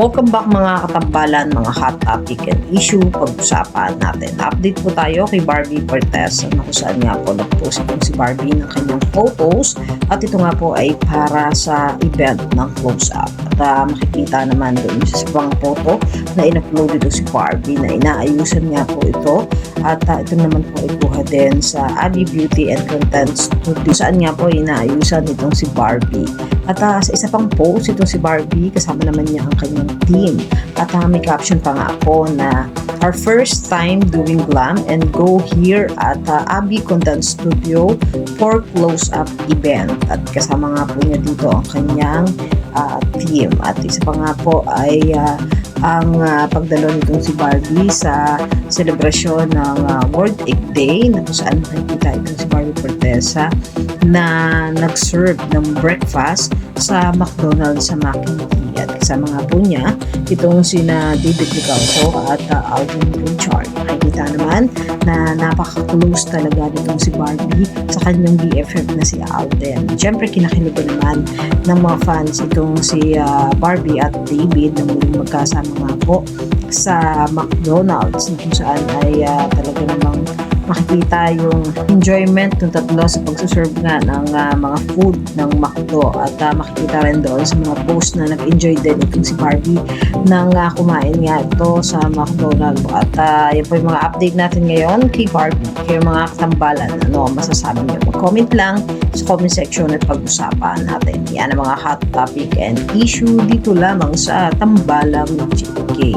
Welcome back mga katambalan, mga hot topic and issue pag-usapan natin. Update po tayo kay Barbie Cortez na kung saan nga po nag-post itong si Barbie ng kanyang photos at ito nga po ay para sa event ng close-up. At makikita naman doon sa ibang photo na in-upload ito si Barbie na inaayusan nga po ito at ito naman po ay kuha din sa Abby Beauty and Content Studio saan nga po inaayusan itong si Barbie. At sa isa pang post itong si Barbie kasama naman niya ang kanyang team. At may caption pa nga ako na our first time doing glam and go here at Abby Content Studio for close-up event. At kasama nga po niya dito ang kanyang team. At isa pa nga po ay ang pagdalo nitong si Barbie sa selebrasyon ng World Egg Day na kung saan nakikita itong si Barbie Cortez na nag-serve ng breakfast sa McDonald's sa McKinney. At kasama nga po niya itong sina David Licauco at Alvin Richard. Nakikita naman na napaka-close talaga nitong si Barbie sa kanyang BFF na si Alden. Siyempre kinakiligan naman ng mga fans itong si Barbie at David na muling magkasama nga po sa McDonald's kung saan ay talaga namang makikita yung enjoyment ng tatlo sa pagsuserve nga ng mga food ng McDo at makikita rin doon sa mga post na nag-enjoy din itong si Barbie nang kumain nga ito sa McDonald's. At yan po yung mga update natin ngayon kay Barbie. Kayo mga katambalan, ano masasabi niyo? Mag-comment lang sa comment section at pag-usapan natin. Yan ang mga hot topic and issue dito lamang sa Tambalang GK.